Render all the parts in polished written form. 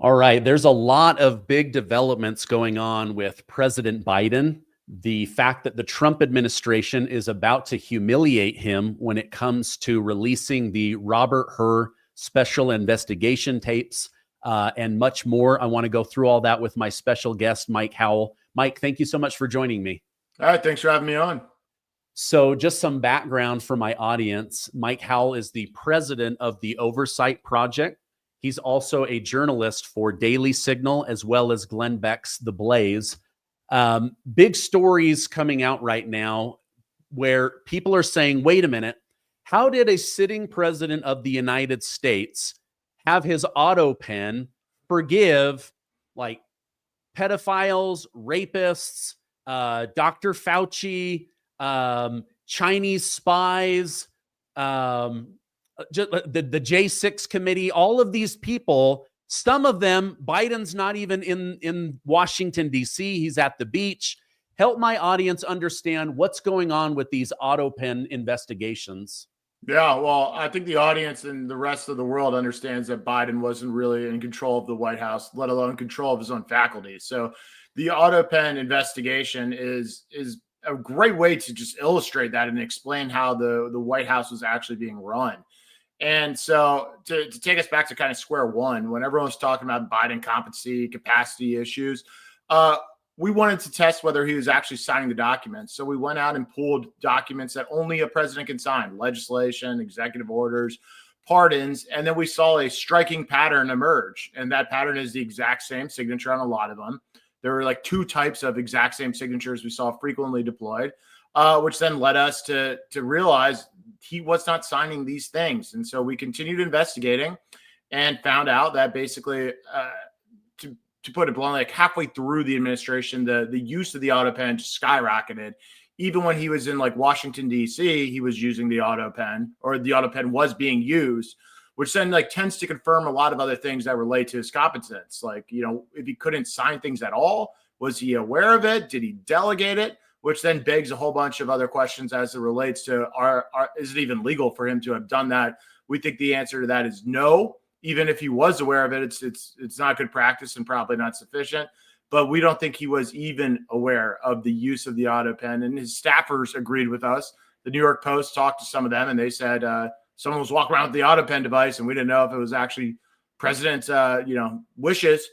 All right. There's a lot of big developments going on with President Biden. The fact that the Trump administration is about to humiliate him when it comes to releasing the Robert Hur special investigation tapes and much more. I want to go through all that with my special guest, Mike Howell. Mike, thank you so much for joining me. All right. Thanks for having me on. So just some background for my audience. Mike Howell is the president of the Oversight Project. He's also a journalist for Daily Signal, as well as Glenn Beck's The Blaze. Big stories coming out right now where people are saying, wait a minute, how did a sitting president of the United States have his Autopen forgive like pedophiles, rapists, Dr. Fauci, Chinese spies, the J6 committee, all of these people, some of them, Biden's not even in Washington, D.C. He's at the beach. Help my audience understand what's going on with these Autopen investigations. Yeah, well, I think the audience and the rest of the world understands that Biden wasn't really in control of the White House, let alone control of his own faculties. So the Autopen investigation is a great way to just illustrate that and explain how the White House was actually being run. And so to take us back to kind of square one, when everyone's talking about Biden competency, capacity issues, we wanted to test whether he was actually signing the documents. So we went out and pulled documents that only a president can sign: legislation, executive orders, pardons. And then we saw a striking pattern emerge. And that pattern is the exact same signature on a lot of them. There were like two types of exact same signatures we saw frequently deployed, which then led us to realize he was not signing these things. And so we continued investigating and found out that basically, to put it bluntly, like halfway through the administration, the use of the Autopen just skyrocketed. Even when he was in like Washington, D.C., he was using the Autopen, or the Autopen was being used, which then like tends to confirm a lot of other things that relate to his competence. Like, you know, if he couldn't sign things at all, was he aware of it? Did he delegate it? Which then begs a whole bunch of other questions as it relates to is it even legal for him to have done that? We think the answer to that is no. Even if he was aware of it, it's not good practice and probably not sufficient. But we don't think he was even aware of the use of the Autopen. And his staffers agreed with us. The New York Post talked to some of them, and they said someone was walking around with the Autopen device, and we didn't know if it was actually president's wishes.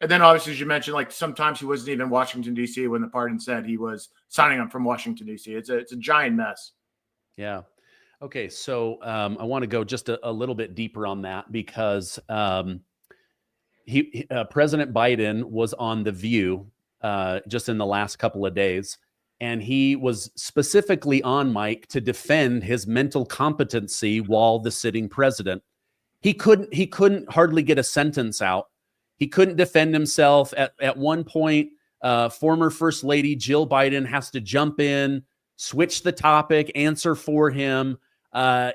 And then obviously, as you mentioned, like sometimes he wasn't even in Washington, D.C. when the pardon said he was signing them from Washington, D.C. It's a giant mess. Yeah. Okay. So I want to go just a little bit deeper on that because President Biden was on The View just in the last couple of days. And he was specifically on, Mike, to defend his mental competency while the sitting president. He couldn't hardly get a sentence out. He couldn't defend himself. At one point, former First Lady Jill Biden has to jump in, switch the topic, answer for him.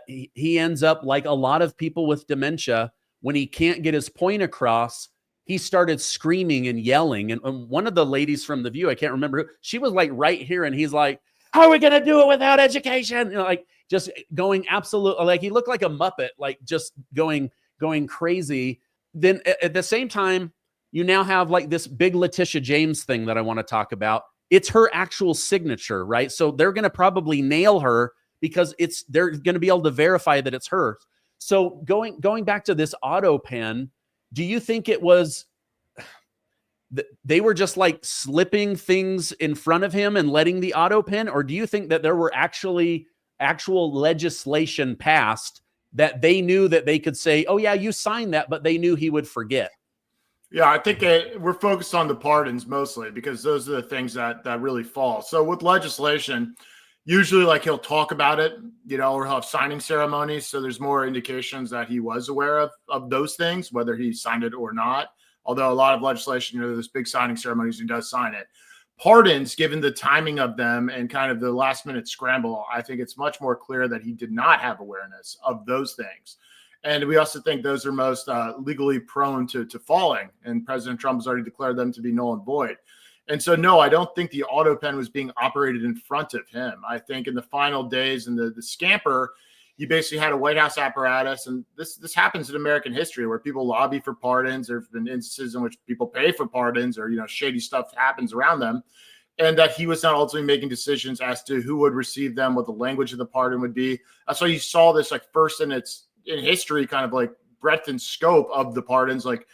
He ends up like a lot of people with dementia. When he can't get his point across, he started screaming and yelling. And one of the ladies from The View, I can't remember who, she was like right here. And he's like, how are we going to do it without education? You know, like just going absolute, like he looked like a Muppet, like just going crazy. Then at the same time, you now have like this big Letitia James thing that I want to talk about. It's her actual signature, right? So they're going to probably nail her because they're going to be able to verify that it's her. So going back to this Autopen, do you think it was they were just like slipping things in front of him and letting the Autopen, or do you think that there were actual legislation passed that they knew that they could say, oh yeah, you signed that, but they knew he would forget? Yeah, I think we're focused on the pardons mostly because those are the things that really fall. So with legislation, usually like he'll talk about it, you know, or he'll have signing ceremonies. So there's more indications that he was aware of those things, whether he signed it or not. Although a lot of legislation, you know, there's big signing ceremonies, he does sign it. Pardons, given the timing of them and kind of the last minute scramble, I think it's much more clear that he did not have awareness of those things. And we also think those are most legally prone to falling. And President Trump has already declared them to be null and void. And so, no, I don't think the Autopen was being operated in front of him. I think in the final days and the scamper, you basically had a White House apparatus, and this happens in American history where people lobby for pardons. There have been instances in which people pay for pardons, or shady stuff happens around them, and that he was not ultimately making decisions as to who would receive them, what the language of the pardon would be. That's why you saw this like first in history, kind of like breadth and scope of the pardons, like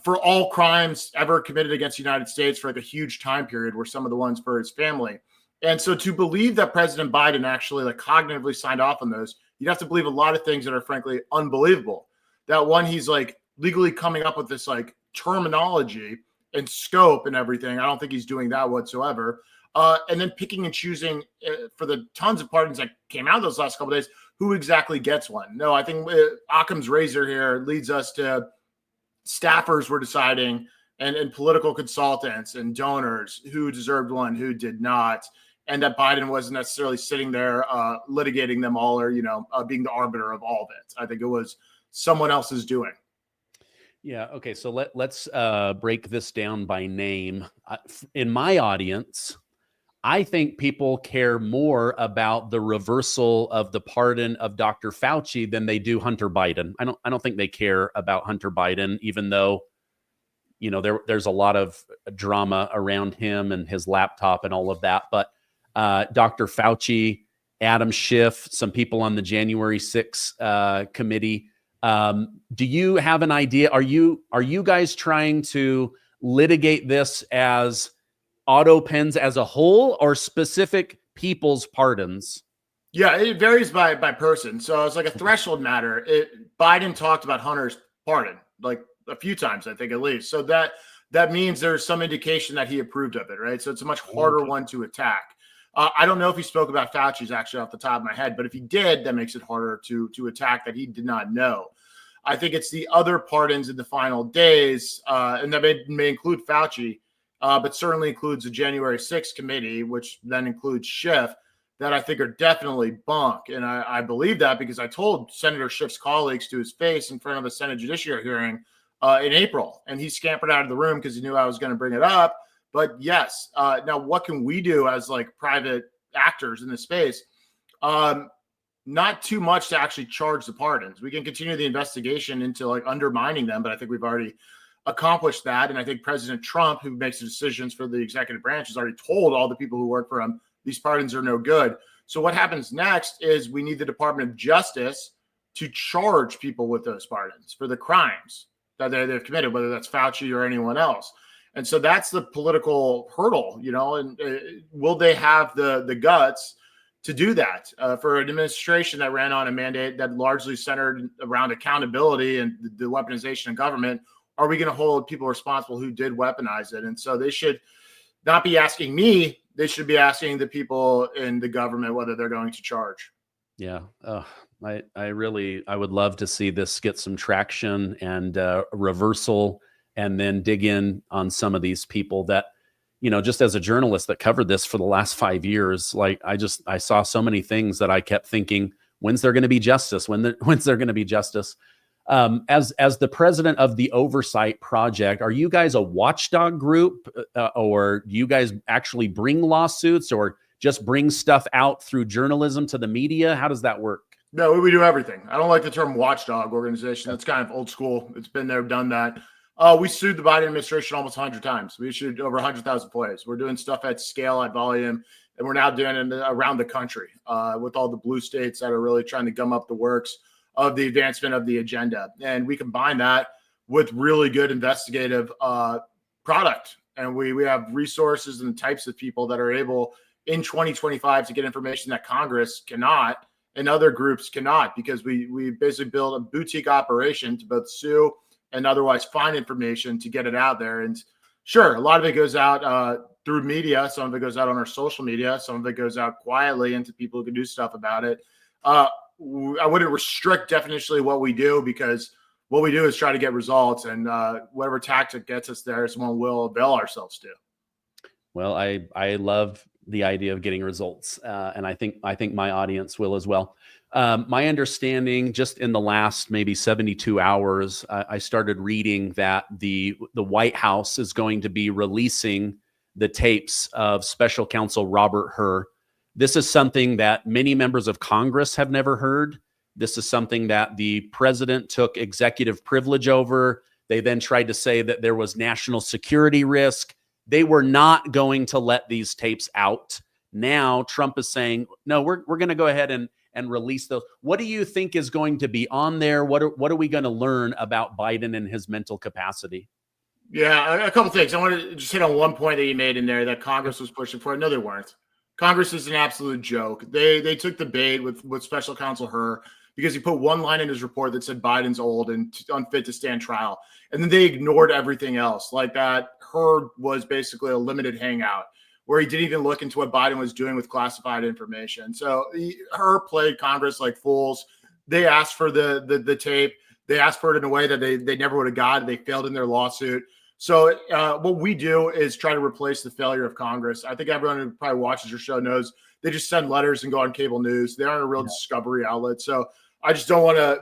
for all crimes ever committed against the United States for like a huge time period, were some of the ones for his family. And so to believe that President Biden actually like cognitively signed off on those, you'd have to believe a lot of things that are frankly unbelievable. That one, he's like legally coming up with this like terminology and scope and everything. I don't think he's doing that whatsoever. And then picking and choosing for the tons of pardons that came out those last couple of days, who exactly gets one? No, I think Occam's razor here leads us to staffers were deciding and political consultants and donors who deserved one, who did not. And that Biden wasn't necessarily sitting there litigating them all, or being the arbiter of all of it. I think it was someone else's doing. Yeah. Okay. So let's break this down by name. In my audience, I think people care more about the reversal of the pardon of Dr. Fauci than they do Hunter Biden. I don't think they care about Hunter Biden, even though there's a lot of drama around him and his laptop and all of that. But Dr. Fauci, Adam Schiff, some people on the January 6th committee. Do you have an idea? Are you guys trying to litigate this as Autopens as a whole, or specific people's pardons? Yeah, it varies by person. So it's like a threshold matter. Biden talked about Hunter's pardon like a few times, I think, at least. So that means there's some indication that he approved of it, right? So it's a much harder one to attack. I don't know if he spoke about Fauci's actually off the top of my head, but if he did, that makes it harder to attack that he did not know. I think it's the other pardons in the final days, and that may include Fauci, but certainly includes the January 6th committee, which then includes Schiff, that I think are definitely bunk. And I believe that because I told Senator Schiff's colleagues to his face in front of a Senate Judiciary hearing in April, and he scampered out of the room because he knew I was going to bring it up. But yes, now what can we do as like private actors in this space? Not too much to actually charge the pardons. We can continue the investigation into like undermining them, but I think we've already accomplished that. And I think President Trump, who makes the decisions for the executive branch, has already told all the people who work for him, these pardons are no good. So what happens next is we need the Department of Justice to charge people with those pardons for the crimes that they've committed, whether that's Fauci or anyone else. And so that's the political hurdle, and will they have the guts to do that for an administration that ran on a mandate that largely centered around accountability and the weaponization of government? Are we going to hold people responsible who did weaponize it? And so they should not be asking me. They should be asking the people in the government whether they're going to charge. Yeah. I would love to see this get some traction and reversal, and then dig in on some of these people that, just as a journalist that covered this for the last 5 years, like I saw so many things that I kept thinking, when's there going to be justice? When's there going to be justice? As the president of the Oversight Project, are you guys a watchdog group, or do you guys actually bring lawsuits, or just bring stuff out through journalism to the media? How does that work? No, we do everything. I don't like the term watchdog organization. That's kind of old school. It's been there, done that. We sued the Biden administration almost 100 times. We issued over 100,000 FOIAs. We're doing stuff at scale, at volume, and we're now doing it around the country with all the blue states that are really trying to gum up the works of the advancement of the agenda. And we combine that with really good investigative product. And we have resources and types of people that are able in 2025 to get information that Congress cannot and other groups cannot, because we basically build a boutique operation to both sue and otherwise find information to get it out there. And sure, a lot of it goes out through media. Some of it goes out on our social media. Some of it goes out quietly into people who can do stuff about it. I wouldn't restrict definitionally what we do, because what we do is try to get results, and whatever tactic gets us there is one we'll avail ourselves to. Well, I love the idea of getting results, and I think my audience will as well. My understanding, just in the last maybe 72 hours, I started reading that the White House is going to be releasing the tapes of Special Counsel Robert Hur This is something that many members of Congress have never heard. This is something that the president took executive privilege over. They then tried to say that there was national security risk. They were not going to let these tapes out. Now Trump is saying, no, we're going to go ahead and release those. What do you think is going to be on there? What are we going to learn about Biden and his mental capacity? Yeah, a couple things. I want to just hit on one point that you made in there that Congress was pushing for. No, they weren't. Congress is an absolute joke. They took the bait with Special Counsel Hur because he put one line in his report that said Biden's old and unfit to stand trial. And then they ignored everything else. Like that, Hur was basically a limited hangout where he didn't even look into what Biden was doing with classified information. So Hur played Congress like fools. They asked for the tape. They asked for it in a way that they never would have got. They failed in their lawsuit. So what we do is try to replace the failure of Congress. I think everyone who probably watches your show knows they just send letters and go on cable news. They aren't a real discovery outlet. So I just don't want to,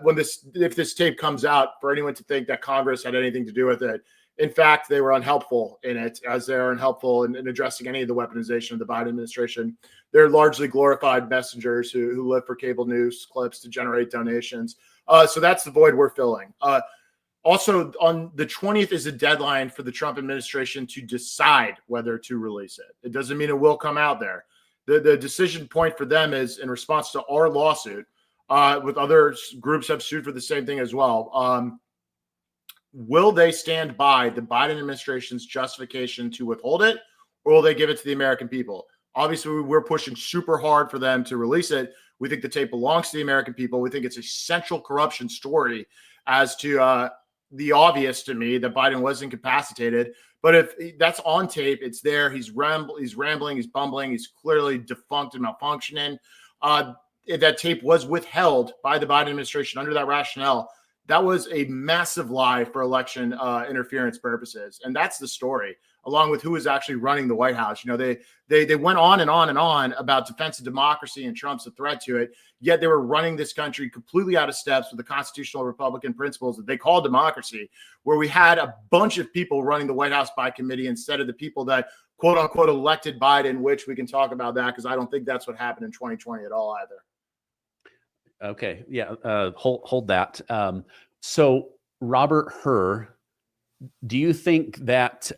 if this tape comes out, for anyone to think that Congress had anything to do with it. In fact, they were unhelpful in it, as they're unhelpful in addressing any of the weaponization of the Biden administration. They're largely glorified messengers who live for cable news clips to generate donations. So that's the void we're filling. Also, on the 20th is a deadline for the Trump administration to decide whether to release it. It doesn't mean it will come out there. The decision point for them is in response to our lawsuit, with other groups have sued for the same thing as well. Will they stand by the Biden administration's justification to withhold it, or will they give it to the American people? Obviously, we're pushing super hard for them to release it. We think the tape belongs to the American people. We think it's a central corruption story as to the obvious to me that Biden was incapacitated. But if that's on tape, it's there. He's rambling, he's bumbling, he's clearly defunct and malfunctioning. If that tape was withheld by the Biden administration under that rationale, that was a massive lie for election interference purposes. And that's the story, along with who is actually running the White House. You know, they went on and on and on about defense of democracy and Trump's a threat to it, yet they were running this country completely out of steps with the constitutional Republican principles that they call democracy, where we had a bunch of people running the White House by committee instead of the people that, quote unquote, elected Biden, which we can talk about that because I don't think that's what happened in 2020 at all either. Okay. Yeah. Hold that. So Robert Hur, do you think that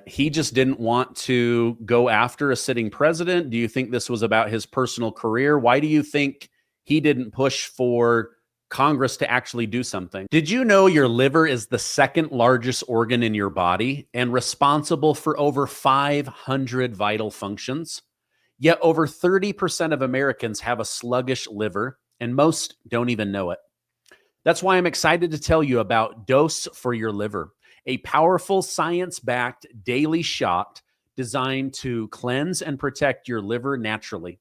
he just didn't want to go after a sitting president? Do you think this was about his personal career? Why do you think he didn't push for Congress to actually do something? Did you know your liver is the second largest organ in your body and responsible for over 500 vital functions? Yet over 30% of Americans have a sluggish liver, and most don't even know it. That's why I'm excited to tell you about Dose for Your Liver, a powerful science-backed daily shot designed to cleanse and protect your liver naturally.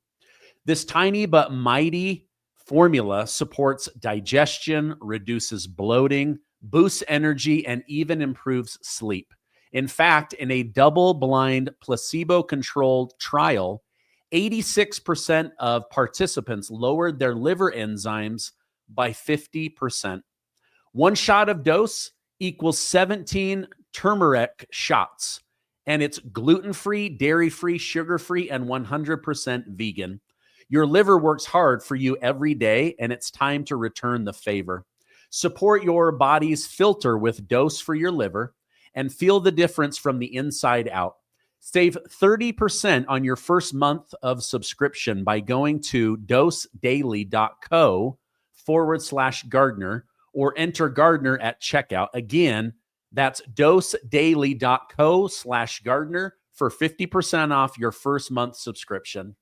This tiny but mighty formula supports digestion, reduces bloating, boosts energy, and even improves sleep. In fact, in a double-blind, placebo-controlled trial, 86% of participants lowered their liver enzymes by 50%. One shot of Dose equals 17 turmeric shots, and it's gluten-free, dairy-free, sugar-free, and 100% vegan. Your liver works hard for you every day, and it's time to return the favor. Support your body's filter with Dose for Your Liver and feel the difference from the inside out. Save 30% on your first month of subscription by going to dosedaily.co/Gardner or enter Gardner at checkout. Again, that's dosedaily.co/Gardner for 50% off your first month subscription.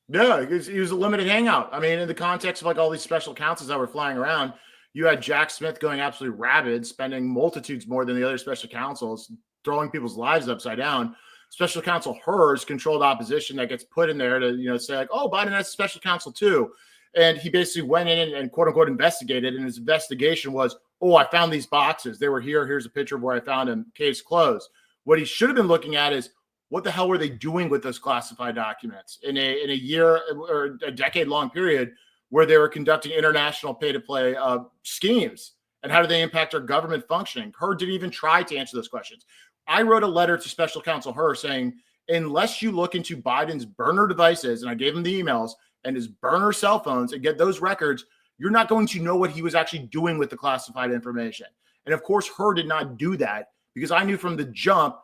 Yeah, he was a limited hangout. I mean, in the context of like all these special counsels that were flying around, you had Jack Smith going absolutely rabid, spending multitudes more than the other special counsels, throwing people's lives upside down. Special counsel Hur's controlled opposition that gets put in there to, say like, oh, Biden has a special counsel too. And he basically went in and quote unquote investigated. And his investigation was, oh, I found these boxes. They were here. Here's a picture of where I found them. Case closed. What he should have been looking at is what the hell were they doing with those classified documents in a year or a decade long period where they were conducting international pay to play schemes? And how do they impact our government functioning? Hur didn't even try to answer those questions. I wrote a letter to special counsel Hur saying, unless you look into Biden's burner devices, and I gave him the emails, and his burner cell phones and get those records, you're not going to know what he was actually doing with the classified information. And of course, Hur did not do that because I knew from the jump,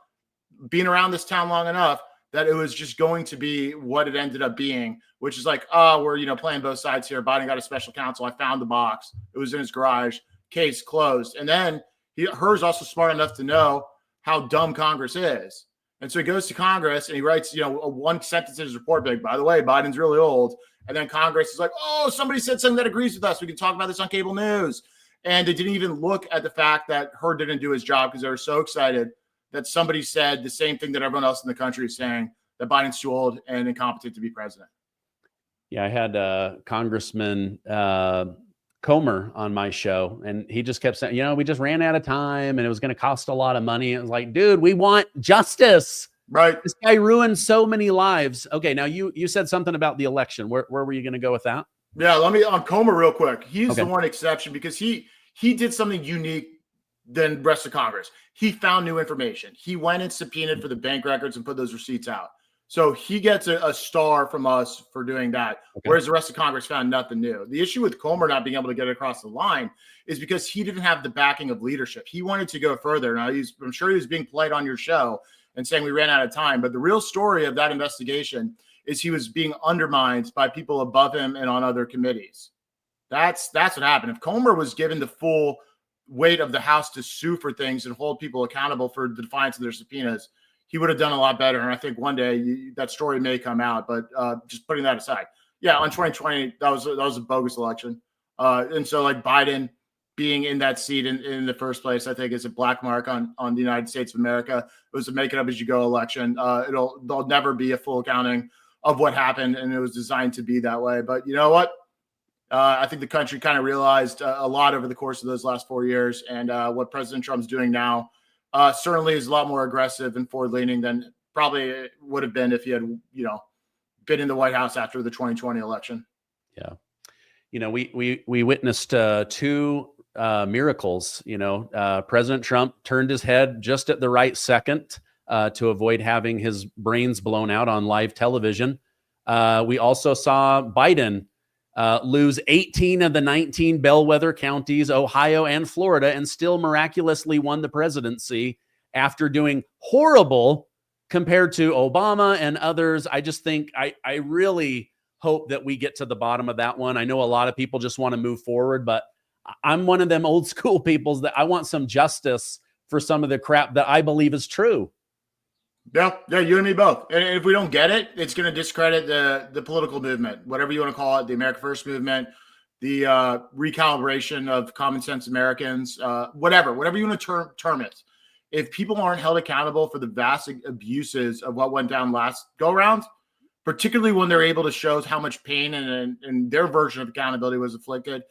being around this town long enough, that it was just going to be what it ended up being, which is like, oh, we're, playing both sides here. Biden got a special counsel. I found the box. It was in his garage. Case closed. And then Hur's also smart enough to know how dumb Congress is. And so he goes to Congress and he writes, a one sentence in his report, like, by the way, Biden's really old. And then Congress is like, oh, somebody said something that agrees with us. We can talk about this on cable news. And they didn't even look at the fact that Hur didn't do his job because they were so excited that somebody said the same thing that everyone else in the country is saying, that Biden's too old and incompetent to be president. Yeah, I had Congressman Comer on my show, and he just kept saying, we just ran out of time and it was going to cost a lot of money. It was like, dude, we want justice. Right. This guy ruined so many lives. Okay, now you said something about the election. Where were you going to go with that? Yeah, let me on Comer real quick. He's the one exception because he did something unique than the rest of Congress. He found new information. He went and subpoenaed for the bank records and put those receipts out. So he gets a star from us for doing that, whereas the rest of Congress found nothing new. The issue with Comer not being able to get across the line is because he didn't have the backing of leadership. He wanted to go further. Now, I'm sure he was being polite on your show and saying we ran out of time. But the real story of that investigation is he was being undermined by people above him and on other committees. That's what happened. If Comer was given the full weight of the House to sue for things and hold people accountable for the defiance of their subpoenas, he would have done a lot better. And I think one day that story may come out, but just putting that aside. Yeah, on 2020, that was a bogus election. And so like Biden being in that seat in the first place, I think is a black mark on the United States of America. It was a make it up as you go election. There'll never be a full accounting of what happened. And it was designed to be that way. But you know what? I think the country kind of realized a lot over the course of those last 4 years. And what President Trump's doing now certainly is a lot more aggressive and forward-leaning than probably would have been if he had, been in the White House after the 2020 election. Yeah. We witnessed two miracles. President Trump turned his head just at the right second to avoid having his brains blown out on live television. We also saw Biden lose 18 of the 19 bellwether counties, Ohio and Florida, and still miraculously won the presidency after doing horrible compared to Obama and others. I just think I really hope that we get to the bottom of that one. I know a lot of people just want to move forward, but I'm one of them old school peoples that I want some justice for some of the crap that I believe is true. Yeah, you and me both. And if we don't get it, it's going to discredit the political movement, whatever you want to call it, the America First movement, the recalibration of common sense Americans, whatever you want to term it. If people aren't held accountable for the vast abuses of what went down last go around, particularly when they're able to show how much pain and their version of accountability was inflicted,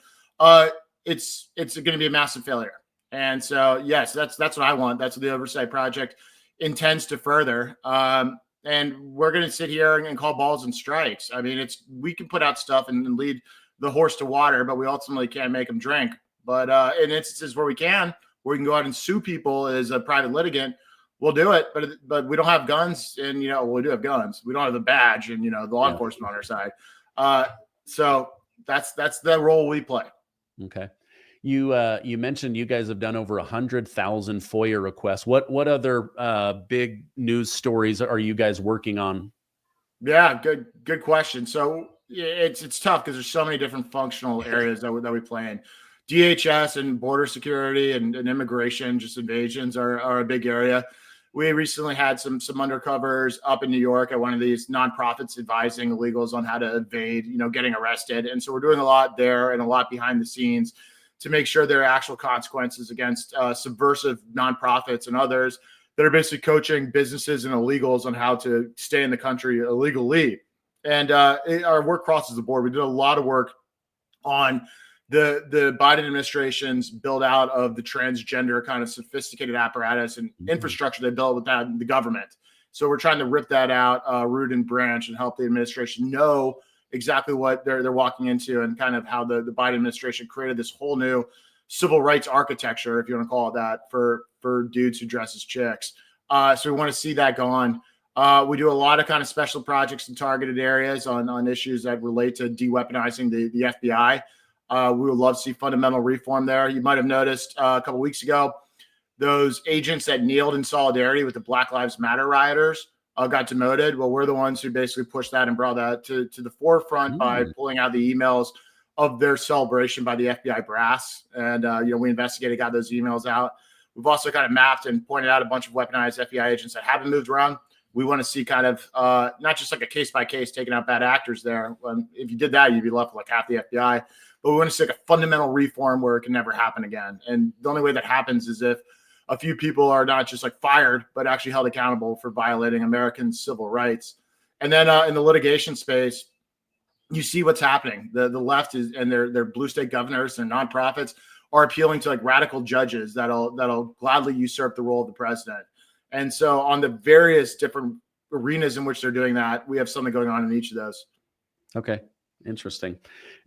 it's going to be a massive failure. And so, yes, that's what I want. That's what the Oversight Project intends to further. And we're going to sit here and call balls and strikes. I mean, we can put out stuff and lead the horse to water, but we ultimately can't make them drink. But in instances where we can go out and sue people as a private litigant, we'll do it. But we don't have guns, and we do have guns. We don't have the badge and the law enforcement on our side. So that's the role we play. Okay. You mentioned you guys have done over 100,000 FOIA requests. What other big news stories are you guys working on? Yeah, good question. So it's tough because there's so many different functional areas that we play in. DHS and border security and immigration, just invasions are a big area. We recently had some undercovers up in New York at one of these nonprofits advising illegals on how to evade, getting arrested. And so we're doing a lot there and a lot behind the scenes to make sure there are actual consequences against subversive nonprofits and others that are basically coaching businesses and illegals on how to stay in the country illegally. And our work crosses the board. We did a lot of work on the Biden administration's build out of the transgender kind of sophisticated apparatus and infrastructure they built with that the government. So we're trying to rip that out, root and branch, and help the administration know exactly what they're walking into and kind of how the Biden administration created this whole new civil rights architecture, if you want to call it that, for dudes who dress as chicks. So we want to see that gone. We do a lot of kind of special projects in targeted areas on issues that relate to de-weaponizing the FBI. We would love to see fundamental reform there. You might have noticed a couple weeks ago, those agents that kneeled in solidarity with the Black Lives Matter rioters got demoted. Well, we're the ones who basically pushed that and brought that to the forefront by pulling out the emails of their celebration by the FBI brass. And, we investigated, got those emails out. We've also kind of mapped and pointed out a bunch of weaponized FBI agents that haven't moved around. We want to see kind of not just like a case by case taking out bad actors there. If you did that, you'd be left with like half the FBI. But we want to see like a fundamental reform where it can never happen again. And the only way that happens is if a few people are not just like fired, but actually held accountable for violating American civil rights. And then in the litigation space, you see what's happening. The left is, and their blue state governors and nonprofits are appealing to like radical judges that'll gladly usurp the role of the president. And so on the various different arenas in which they're doing that, we have something going on in each of those. Okay. Interesting.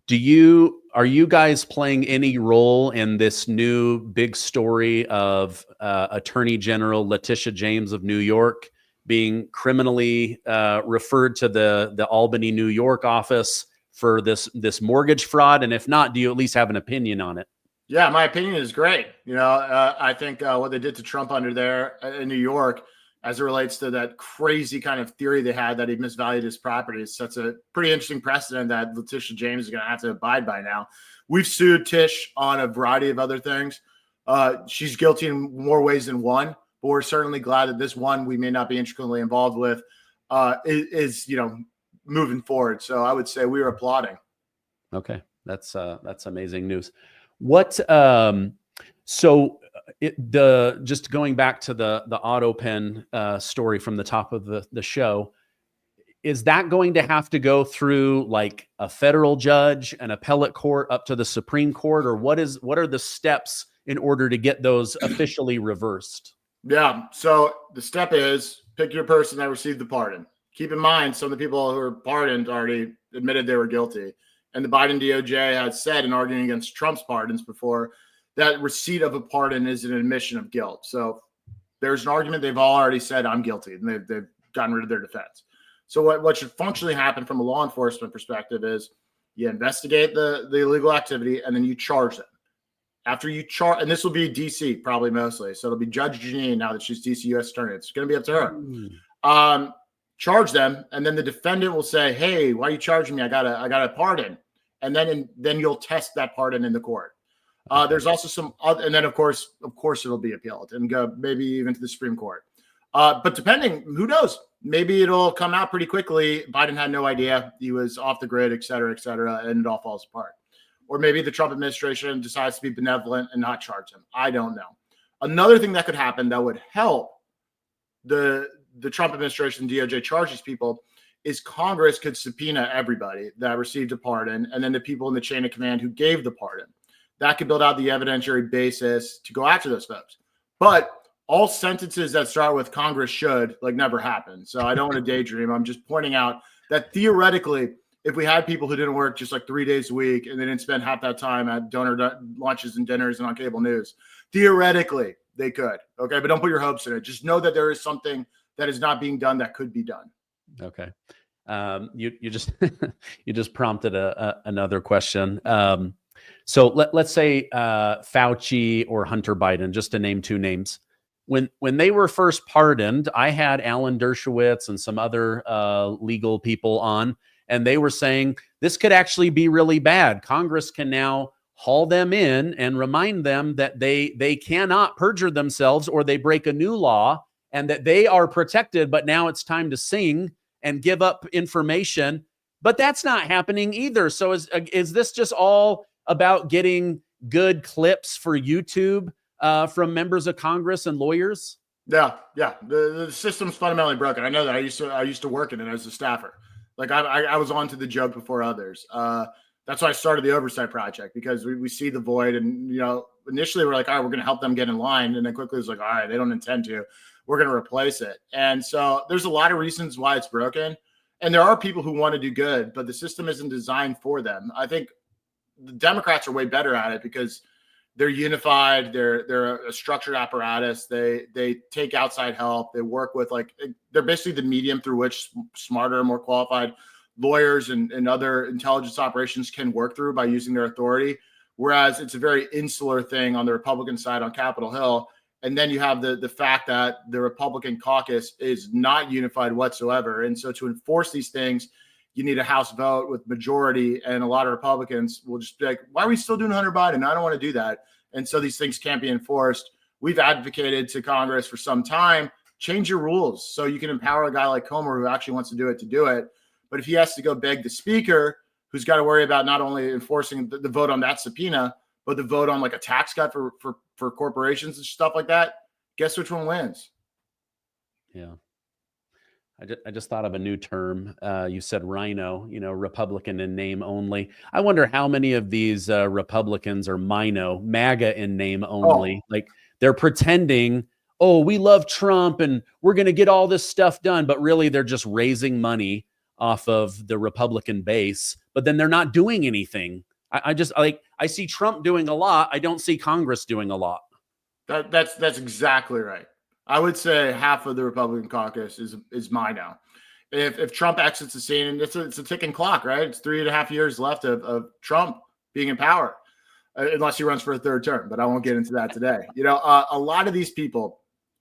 Are you guys playing any role in this new big story of Attorney General Letitia James of New York being criminally referred to the Albany, New York office for this mortgage fraud? And if not, do you at least have an opinion on it? Yeah, my opinion is great. I think what they did to Trump under there in New York, as it relates to that crazy kind of theory they had that he misvalued his properties, sets a pretty interesting precedent that Letitia James is going to have to abide by now. We've sued Tish on a variety of other things. She's guilty in more ways than one, but we're certainly glad that this one we may not be intricately involved with is moving forward. So I would say we are applauding. Okay, that's amazing news. What just going back to the Autopen story from the top of the show, is that going to have to go through like a federal judge, an appellate court, up to the Supreme Court, or what are the steps in order to get those officially reversed? Yeah, so the step is pick your person that received the pardon. Keep in mind, some of the people who were pardoned already admitted they were guilty. And the Biden DOJ has said in arguing against Trump's pardons before that receipt of a pardon is an admission of guilt. So there's an argument they've all already said, I'm guilty, and they've gotten rid of their defense. So what should functionally happen from a law enforcement perspective is you investigate the illegal activity and then you charge them. After you charge, and this will be DC probably mostly. So it'll be Judge Jeanine now that she's DC U.S. Attorney. It's going to be up to her. Charge them, and then the defendant will say, "Hey, why are you charging me? I got a pardon," and then you'll test that pardon in the court. There's also some other, and then of course it'll be appealed and go maybe even to the Supreme Court. But depending, who knows? Maybe it'll come out pretty quickly. Biden had no idea, he was off the grid, et cetera, and it all falls apart. Or maybe the Trump administration decides to be benevolent and not charge him. I don't know. Another thing that could happen that would help the Trump administration, DOJ charges people, is Congress could subpoena everybody that received a pardon and then the people in the chain of command who gave the pardon. That could build out the evidentiary basis to go after those folks. But all sentences that start with Congress should never happen. So I don't want to daydream. I'm just pointing out that theoretically, if we had people who didn't work just 3 days a week and they didn't spend half that time at donor lunches and dinners and on cable news, theoretically they could. Okay, but don't put your hopes in it. Just know that there is something that is not being done that could be done. Okay. You just you just prompted another question. So let's say Fauci or Hunter Biden, just to name two names. When they were first pardoned, I had Alan Dershowitz and some other legal people on, and they were saying this could actually be really bad. Congress can now haul them in and remind them that they cannot perjure themselves or they break a new law, and that they are protected, but now it's time to sing and give up information. But that's not happening either. So is this just all about getting good clips for YouTube from members of Congress and lawyers? Yeah. The system's fundamentally broken. I know that. I used to work in it as a staffer. I was on to the joke before others. That's why I started the Oversight Project, because we see the void, and initially we're like, all right, we're going to help them get in line, and then quickly it's like, all right, they don't intend to. We're going to replace it. And so there's a lot of reasons why it's broken, and there are people who want to do good, but the system isn't designed for them. I think the Democrats are way better at it because They're unified. They're a structured apparatus. They take outside help. They work with they're basically the medium through which smarter, more qualified lawyers and other intelligence operations can work through by using their authority. Whereas it's a very insular thing on the Republican side on Capitol Hill. And then you have the fact that the Republican caucus is not unified whatsoever. And so to enforce these things, you need a House vote with majority, and a lot of Republicans will just be like, why are we still doing Hunter Biden? I don't want to do that. And so these things can't be enforced. We've advocated to Congress for some time, change your rules so you can empower a guy like Comer who actually wants to do it. But if he has to go beg the speaker, who's got to worry about not only enforcing the vote on that subpoena, but the vote on like a tax cut for corporations and stuff like that, guess which one wins? Yeah. I just thought of a new term. You said rhino, Republican in name only. I wonder how many of these Republicans are MAGA in name only. Like they're pretending, oh, we love Trump and we're going to get all this stuff done. But really, they're just raising money off of the Republican base. But then they're not doing anything. I see Trump doing a lot. I don't see Congress doing a lot. That's exactly right. I would say half of the Republican caucus is mine now. If Trump exits the scene, and it's a ticking clock, right? It's 3.5 years left of Trump being in power, unless he runs for a third term. But I won't get into that today. A lot of these people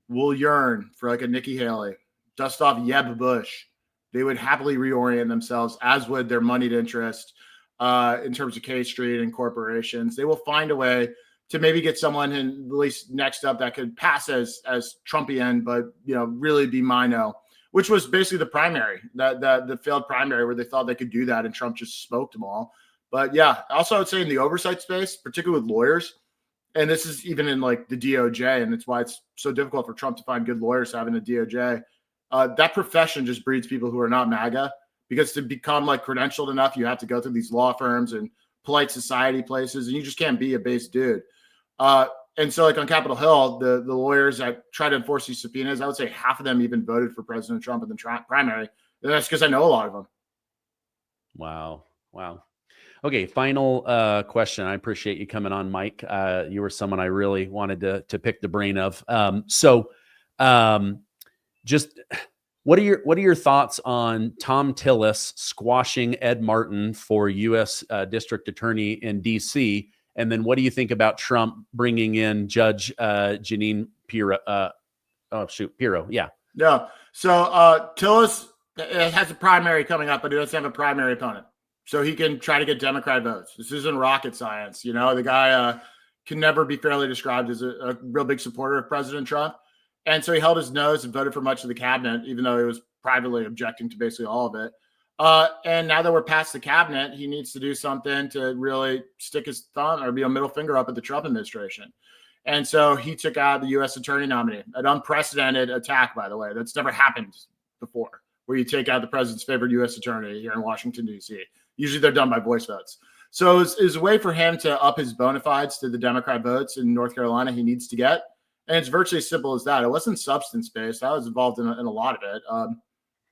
will yearn for like a Nikki Haley, dust off Jeb Bush. They would happily reorient themselves, as would their moneyed interest in terms of K Street and corporations. They will find a way to maybe get someone in at least next up that could pass as Trumpian, but really be Mino, which was basically the primary, the failed primary where they thought they could do that, and Trump just smoked them all. But yeah, also I would say in the oversight space, particularly with lawyers, and this is even in like the DOJ, and it's why it's so difficult for Trump to find good lawyers having a DOJ. That profession just breeds people who are not MAGA, because to become like credentialed enough, you have to go through these law firms and polite society places, and you just can't be a base dude. And so like on Capitol Hill, the lawyers that try to enforce these subpoenas, I would say half of them even voted for President Trump in the primary. And that's because I know a lot of them. Wow. Okay, final question. I appreciate you coming on, Mike. You were someone I really wanted to pick the brain of. Just what are your thoughts on Tom Tillis squashing Ed Martin for U.S. District Attorney in D.C.? And then what do you think about Trump bringing in Judge Jeanine Pirro? Pirro. Yeah. Yeah. So Tillis has a primary coming up, but he doesn't have a primary opponent. So he can try to get Democrat votes. This isn't rocket science. The guy can never be fairly described as a real big supporter of President Trump. And so he held his nose and voted for much of the cabinet, even though he was privately objecting to basically all of it. And now that we're past the cabinet, he needs to do something to really stick his thumb or be a middle finger up at the Trump administration. And so he took out the U.S. attorney nominee, an unprecedented attack, by the way. That's never happened before, where you take out the president's favorite U.S. attorney here in Washington, D.C. Usually they're done by voice votes. So it was a way for him to up his bona fides to the Democrat votes in North Carolina he needs to get. And it's virtually as simple as that. It wasn't substance-based. I was involved in a lot of it.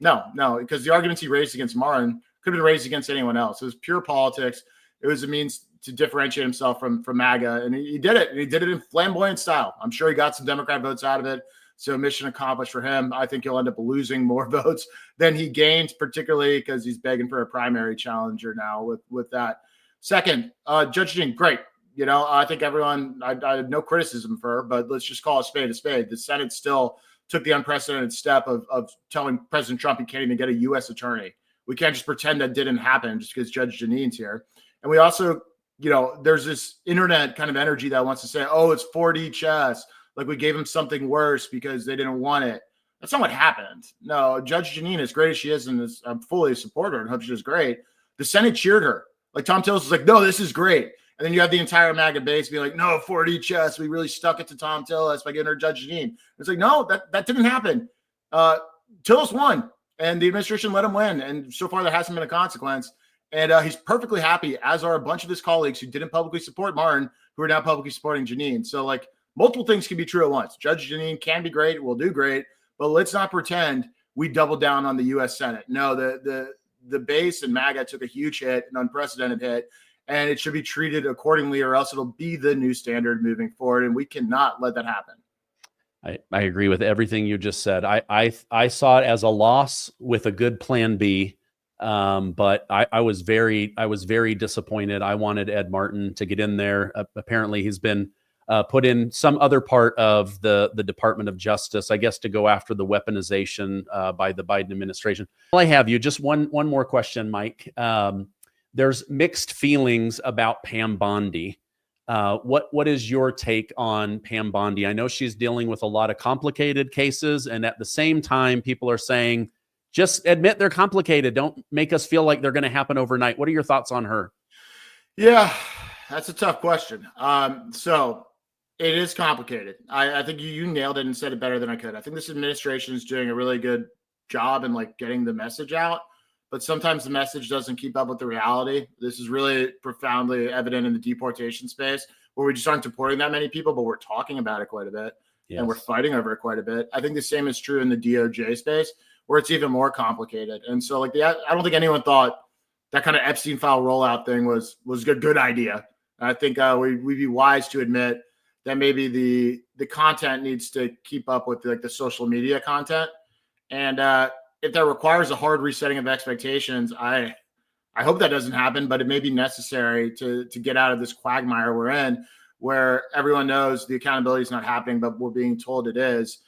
No, because the arguments he raised against Martin could have been raised against anyone else. It was pure politics. It was a means to differentiate himself from MAGA, and he did it. And he did it in flamboyant style. I'm sure he got some Democrat votes out of it. So mission accomplished for him. I think he'll end up losing more votes than he gained, particularly because he's begging for a primary challenger now with that. Second, Judge Jeanine, great. I think everyone, I have no criticism for her, but let's just call a spade a spade. The Senate still took the unprecedented step of telling President Trump he can't even get a U.S. attorney. We can't just pretend that didn't happen just because Judge Jeanine's here. And we also, there's this internet kind of energy that wants to say, oh, it's 4D chess. Like we gave him something worse because they didn't want it. That's not what happened. No, Judge Jeanine, as great as she is, and I'm fully a supporter and hope she does great, the Senate cheered her. Like Tom Tillis was like, no, this is great. And then you have the entire MAGA base be like, no, 4D chess. We really stuck it to Tom Tillis by getting her Judge Jeanine. It's like, no, that didn't happen. Tillis won, and the administration let him win. And so far, there hasn't been a consequence. And he's perfectly happy, as are a bunch of his colleagues who didn't publicly support Martin, who are now publicly supporting Jeanine. So, like, multiple things can be true at once. Judge Jeanine can be great, will do great, but let's not pretend we double down on the U.S. Senate. No, the base and MAGA took a huge hit, an unprecedented hit. and it should be treated accordingly, or else it'll be the new standard moving forward. And we cannot let that happen. I agree with everything you just said. I saw it as a loss with a good plan B. But I was very disappointed. I wanted Ed Martin to get in there. Apparently he's been put in some other part of the Department of Justice, I guess, to go after the weaponization by the Biden administration. Well, I have you. Just one more question, Mike. There's mixed feelings about Pam Bondi. What is your take on Pam Bondi? I know she's dealing with a lot of complicated cases, and at the same time, people are saying, just admit they're complicated. Don't make us feel like they're going to happen overnight. What are your thoughts on her? Yeah, that's a tough question. So it is complicated. I think you nailed it and said it better than I could. I think this administration is doing a really good job in like getting the message out, but sometimes the message doesn't keep up with the reality. This is really profoundly evident in the deportation space, where we just aren't deporting that many people, but we're talking about it quite a bit. Yes. And we're fighting over it quite a bit. I think the same is true in the DOJ space, where it's even more complicated. And so like I don't think anyone thought that kind of Epstein file rollout thing was a good idea. I think we'd be wise to admit that maybe the content needs to keep up with like the social media content. And if that requires a hard resetting of expectations, I hope that doesn't happen, but it may be necessary to get out of this quagmire we're in, where everyone knows the accountability is not happening, but we're being told it is.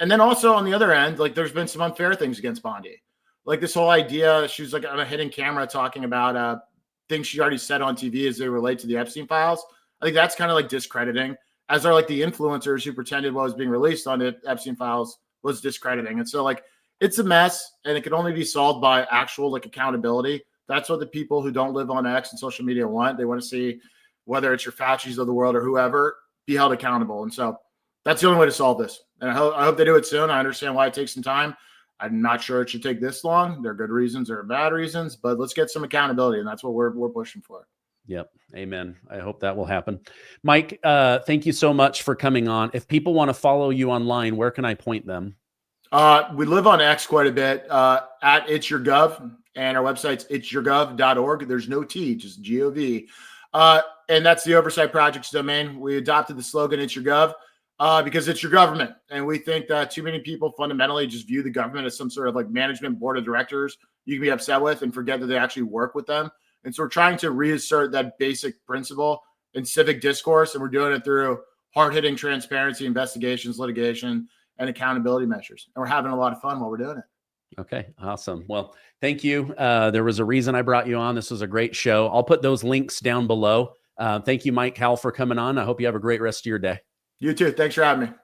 And then also on the other end, like there's been some unfair things against Bondi. Like this whole idea, she was like on a hidden camera talking about things she already said on TV as they relate to the Epstein files. I think that's kind of like discrediting, as are like the influencers who pretended what was being released on the Epstein files was discrediting. And so like it's a mess, and it can only be solved by actual like accountability. That's what the people who don't live on X and social media want. They want to see, whether it's your Fauci's of the world or whoever, be held accountable. And so that's the only way to solve this. And I hope they do it soon. I understand why it takes some time. I'm not sure it should take this long. There are good reasons or bad reasons, but let's get some accountability, and that's what we're pushing for. Yep. Amen. I hope that will happen. Mike, thank you so much for coming on. If people want to follow you online, where can I point them? We live on X quite a bit, at It's Your Gov, and our website's itsyourgov.org. There's no T, just Gov. And that's the Oversight Project's domain. We adopted the slogan, It's Your Gov, because it's your government. And we think that too many people fundamentally just view the government as some sort of like management board of directors you can be upset with and forget that they actually work with them. And so we're trying to reassert that basic principle in civic discourse, and we're doing it through hard-hitting transparency, investigations, litigation, and accountability measures. And we're having a lot of fun while we're doing it. Okay, awesome. Well, thank you. There was a reason I brought you on. This was a great show. I'll put those links down below. Thank you, Mike Howell, for coming on. I hope you have a great rest of your day. You too. Thanks for having me.